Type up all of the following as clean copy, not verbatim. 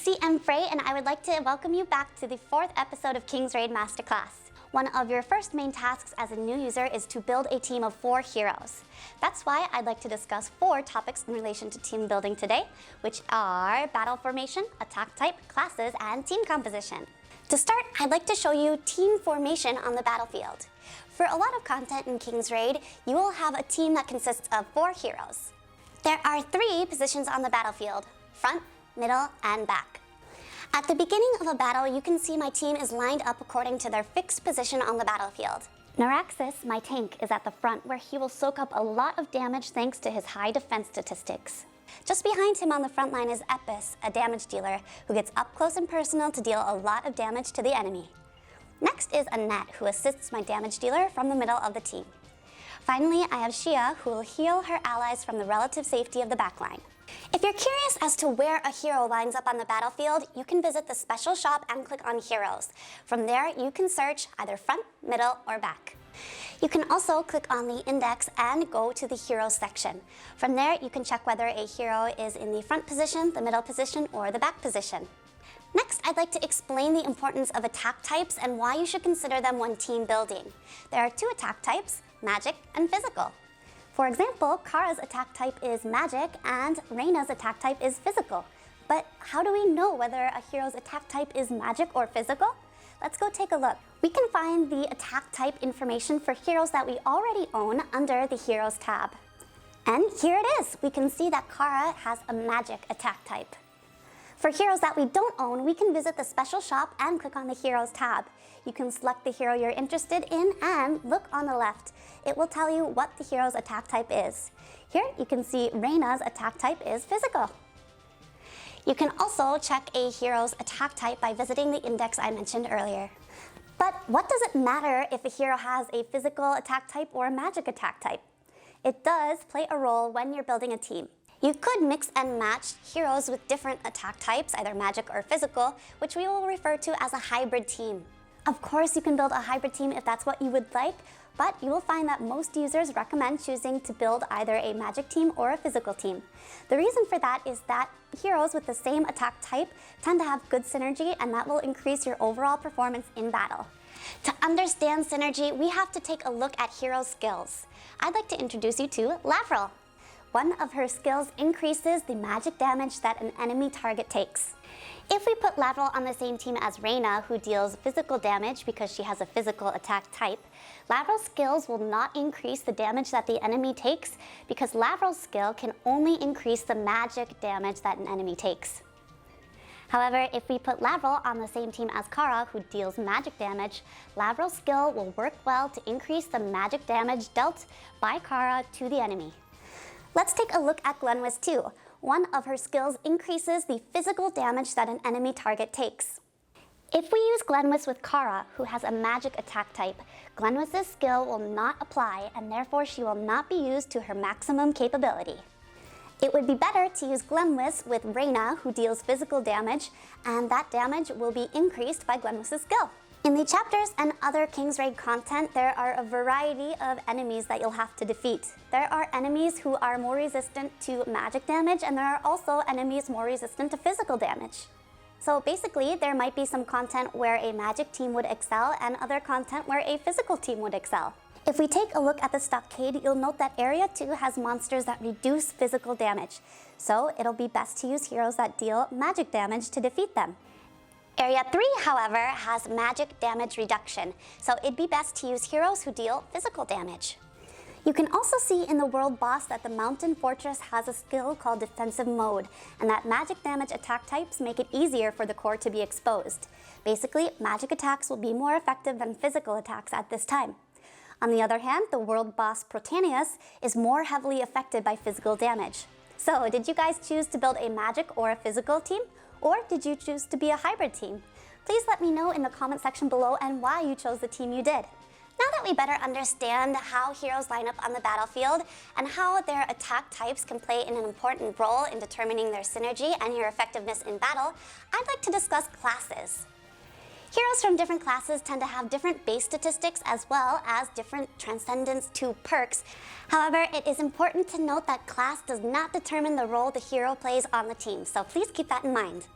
CM Frey, and I would like to welcome you back to the 4th episode of King's Raid Masterclass. One of your first main tasks as a new user is to build a team of 4 heroes. That's why I'd like to discuss 4 topics in relation to team building today, which are battle formation, attack type, classes, and team composition. To start, I'd like to show you team formation on the battlefield. For a lot of content in King's Raid, you will have a team that consists of 4 heroes. There are 3 positions on the battlefield: front, middle, and back. At the beginning of a battle, you can see my team is lined up according to their fixed position on the battlefield. Naraxis, my tank, is at the front, where he will soak up a lot of damage thanks to his high defense statistics. Just behind him on the front line is Epis, a damage dealer, who gets up close and personal to deal a lot of damage to the enemy. Next is Annette, who assists my damage dealer from the middle of the team. Finally, I have Shia, who will heal her allies from the relative safety of the backline. If you're curious as to where a hero lines up on the battlefield, you can visit the special shop and click on Heroes. From there, you can search either front, middle, or back. You can also click on the index and go to the Heroes section. From there, you can check whether a hero is in the front position, the middle position, or the back position. Next, I'd like to explain the importance of attack types and why you should consider them when team building. There are 2 attack types: magic and physical. For example, Kara's attack type is magic and Reyna's attack type is physical. But how do we know whether a hero's attack type is magic or physical? Let's go take a look. We can find the attack type information for heroes that we already own under the Heroes tab. And here it is. We can see that Kara has a magic attack type. For heroes that we don't own, we can visit the special shop and click on the Heroes tab. You can select the hero you're interested in and look on the left. It will tell you what the hero's attack type is. Here you can see Reyna's attack type is physical. You can also check a hero's attack type by visiting the index I mentioned earlier. But what does it matter if a hero has a physical attack type or a magic attack type? It does play a role when you're building a team. You could mix and match heroes with different attack types, either magic or physical, which we will refer to as a hybrid team. Of course, you can build a hybrid team if that's what you would like, but you will find that most users recommend choosing to build either a magic team or a physical team. The reason for that is that heroes with the same attack type tend to have good synergy, and that will increase your overall performance in battle. To understand synergy, we have to take a look at hero skills. I'd like to introduce you to Lavril. One of her skills increases the magic damage that an enemy target takes. If we put Lavril on the same team as Reyna, who deals physical damage because she has a physical attack type, Lavril's skills will not increase the damage that the enemy takes because Lavril's skill can only increase the magic damage that an enemy takes. However, if we put Lavril on the same team as Kara, who deals magic damage, Lavril's skill will work well to increase the magic damage dealt by Kara to the enemy. Let's take a look at Glenwis too. One of her skills increases the physical damage that an enemy target takes. If we use Glenwis with Kara, who has a magic attack type, Glenwis's skill will not apply, and therefore she will not be used to her maximum capability. It would be better to use Glenwis with Reyna, who deals physical damage, and that damage will be increased by Glenwis's skill. In the chapters and other King's Raid content, there are a variety of enemies that you'll have to defeat. There are enemies who are more resistant to magic damage, and there are also enemies more resistant to physical damage. So basically, there might be some content where a magic team would excel and other content where a physical team would excel. If we take a look at the stockade, you'll note that Area 2 has monsters that reduce physical damage. So it'll be best to use heroes that deal magic damage to defeat them. Area 3, however, has magic damage reduction, so it'd be best to use heroes who deal physical damage. You can also see in the world boss that the mountain fortress has a skill called defensive mode, and that magic damage attack types make it easier for the core to be exposed. Basically, magic attacks will be more effective than physical attacks at this time. On the other hand, the world boss Protanius is more heavily affected by physical damage. So, did you guys choose to build a magic or a physical team? Or did you choose to be a hybrid team? Please let me know in the comment section below and why you chose the team you did. Now that we better understand how heroes line up on the battlefield and how their attack types can play an important role in determining their synergy and your effectiveness in battle, I'd like to discuss classes. Heroes from different classes tend to have different base statistics as well as different Transcendence 2 perks. However, it is important to note that class does not determine the role the hero plays on the team, so please keep that in mind.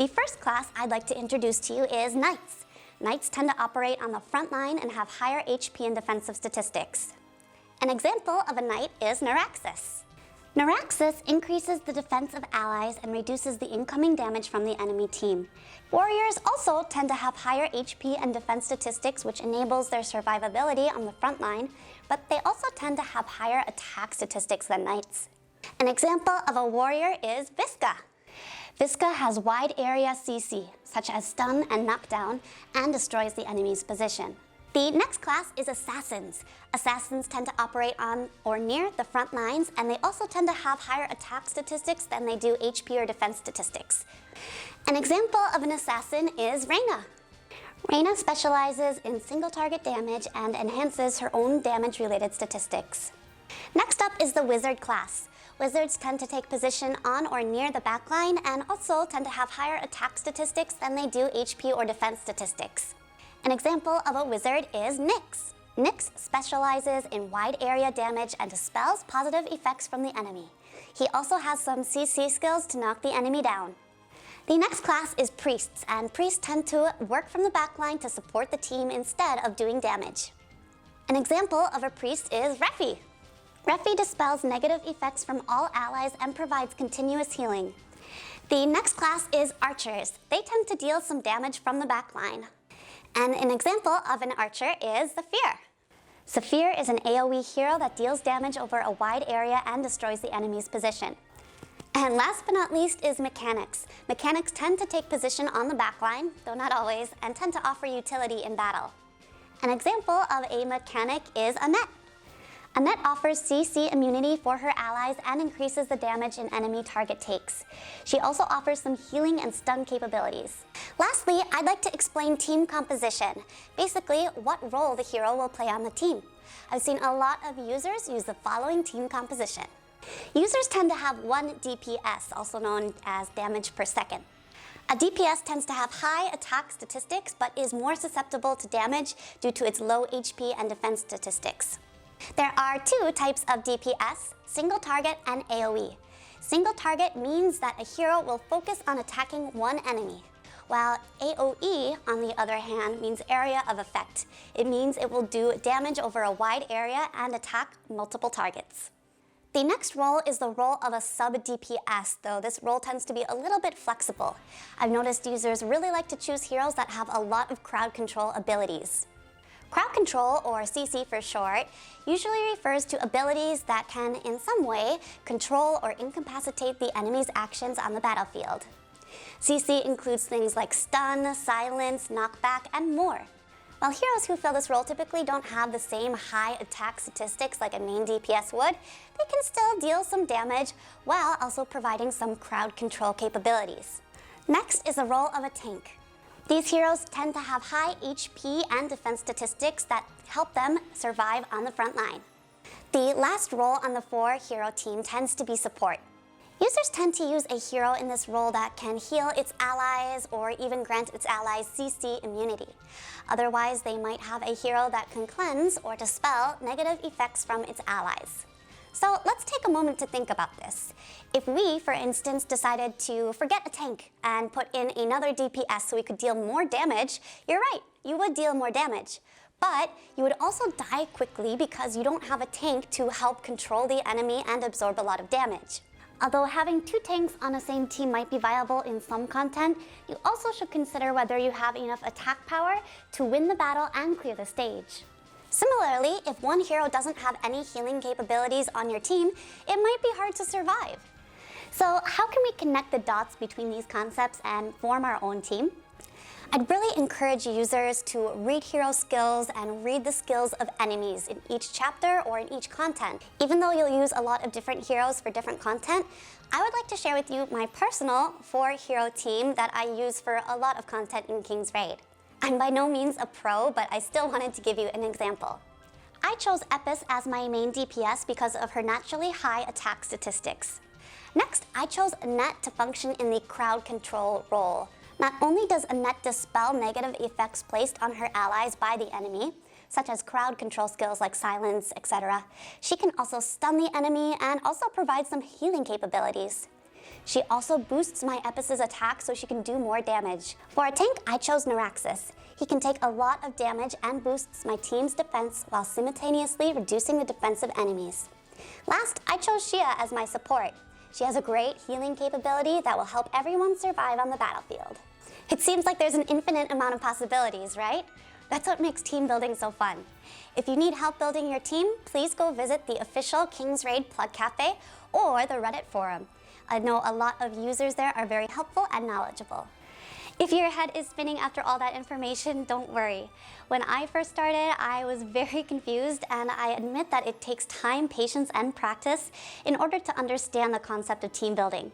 The first class I'd like to introduce to you is Knights. Knights tend to operate on the front line and have higher HP and defensive statistics. An example of a Knight is Neuraxis. Neuraxis increases the defense of allies and reduces the incoming damage from the enemy team. Warriors also tend to have higher HP and defense statistics, which enables their survivability on the front line, but they also tend to have higher attack statistics than Knights. An example of a warrior is Visca. Visca has wide area CC, such as stun and knockdown, and destroys the enemy's position. The next class is Assassins. Assassins tend to operate on or near the front lines, and they also tend to have higher attack statistics than they do HP or defense statistics. An example of an assassin is Reyna. Reyna specializes in single target damage and enhances her own damage-related statistics. Next up is the Wizard class. Wizards tend to take position on or near the backline and also tend to have higher attack statistics than they do HP or defense statistics. An example of a wizard is Nyx. Nyx specializes in wide area damage and dispels positive effects from the enemy. He also has some CC skills to knock the enemy down. The next class is Priests, and Priests tend to work from the backline to support the team instead of doing damage. An example of a Priest is Refi. Refi dispels negative effects from all allies and provides continuous healing. The next class is Archers. They tend to deal some damage from the backline. And an example of an archer is Zephyr. Zephyr is an AoE hero that deals damage over a wide area and destroys the enemy's position. And last but not least is Mechanics. Mechanics tend to take position on the backline, though not always, and tend to offer utility in battle. An example of a mechanic is Annette. Annette offers CC immunity for her allies and increases the damage an enemy target takes. She also offers some healing and stun capabilities. Lastly, I'd like to explain team composition. Basically, what role the hero will play on the team. I've seen a lot of users use the following team composition. Users tend to have one DPS, also known as damage per second. A DPS tends to have high attack statistics, but is more susceptible to damage due to its low HP and defense statistics. There are two types of DPS, single target and AoE. Single target means that a hero will focus on attacking one enemy, while AoE, on the other hand, means area of effect. It means it will do damage over a wide area and attack multiple targets. The next role is the role of a sub-DPS, though this role tends to be a little bit flexible. I've noticed users really like to choose heroes that have a lot of crowd control abilities. Crowd control, or CC for short, usually refers to abilities that can, in some way, control or incapacitate the enemy's actions on the battlefield. CC includes things like stun, silence, knockback, and more. While heroes who fill this role typically don't have the same high attack statistics like a main DPS would, they can still deal some damage while also providing some crowd control capabilities. Next is the role of a tank. These heroes tend to have high HP and defense statistics that help them survive on the front line. The last role on the 4-hero team tends to be support. Users tend to use a hero in this role that can heal its allies or even grant its allies CC immunity. Otherwise, they might have a hero that can cleanse or dispel negative effects from its allies. So let's take a moment to think about this. If we, for instance, decided to forget a tank and put in another DPS so we could deal more damage, you're right, you would deal more damage. But you would also die quickly because you don't have a tank to help control the enemy and absorb a lot of damage. Although having 2 tanks on the same team might be viable in some content, you also should consider whether you have enough attack power to win the battle and clear the stage. Similarly, if one hero doesn't have any healing capabilities on your team, it might be hard to survive. So how can we connect the dots between these concepts and form our own team? I'd really encourage users to read hero skills and read the skills of enemies in each chapter or in each content. Even though you'll use a lot of different heroes for different content, I would like to share with you my personal 4-hero team that I use for a lot of content in King's Raid. I'm by no means a pro, but I still wanted to give you an example. I chose Epis as my main DPS because of her naturally high attack statistics. Next, I chose Annette to function in the crowd control role. Not only does Annette dispel negative effects placed on her allies by the enemy, such as crowd control skills like silence, etc., she can also stun the enemy and also provide some healing capabilities. She also boosts my Epis' attack so she can do more damage. For a tank, I chose Neuraxis. He can take a lot of damage and boosts my team's defense while simultaneously reducing the defense of enemies. Last, I chose Xia as my support. She has a great healing capability that will help everyone survive on the battlefield. It seems like there's an infinite amount of possibilities, right? That's what makes team building so fun. If you need help building your team, please go visit the official King's Raid Plug Cafe or the Reddit forum. I know a lot of users there are very helpful and knowledgeable. If your head is spinning after all that information, don't worry. When I first started, I was very confused, and I admit that it takes time, patience, and practice in order to understand the concept of team building.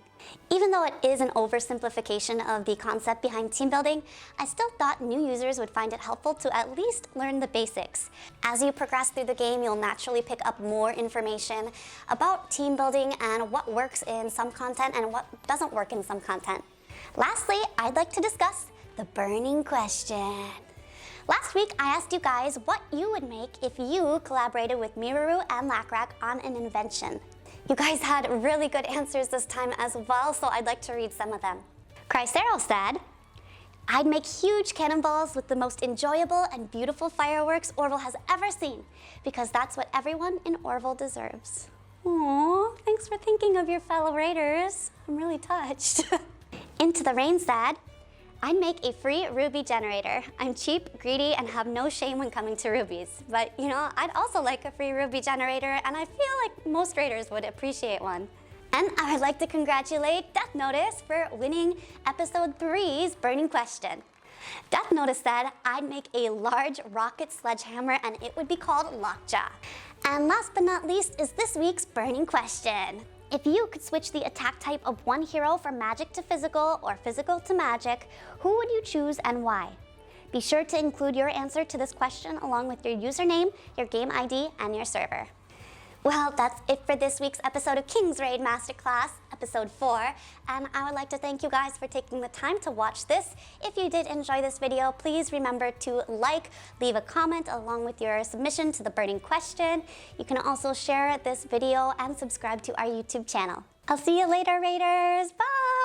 Even though it is an oversimplification of the concept behind team building, I still thought new users would find it helpful to at least learn the basics. As you progress through the game, you'll naturally pick up more information about team building and what works in some content and what doesn't work in some content. Lastly, I'd like to discuss the burning question. Last week, I asked you guys what you would make if you collaborated with Miraru and Lakrak on an invention. You guys had really good answers this time as well, so I'd like to read some of them. Chrysero said, I'd make huge cannonballs with the most enjoyable and beautiful fireworks Orville has ever seen, because that's what everyone in Orville deserves. Aww, thanks for thinking of your fellow raiders. I'm really touched. Into the Rain said, I'd make a free ruby generator. I'm cheap, greedy, and have no shame when coming to rubies. But, you know, I'd also like a free ruby generator, and I feel like most raiders would appreciate one. And I would like to congratulate Death Notice for winning episode 3's burning question. Death Notice said, I'd make a large rocket sledgehammer, and it would be called Lockjaw. And last but not least is this week's burning question. If you could switch the attack type of one hero from magic to physical or physical to magic, who would you choose and why? Be sure to include your answer to this question along with your username, your game ID, and your server. Well, that's it for this week's episode of King's Raid Masterclass, episode 4, and I would like to thank you guys for taking the time to watch this. If you did enjoy this video, please remember to like, leave a comment along with your submission to the burning question. You can also share this video and subscribe to our YouTube channel. I'll see you later, Raiders. Bye!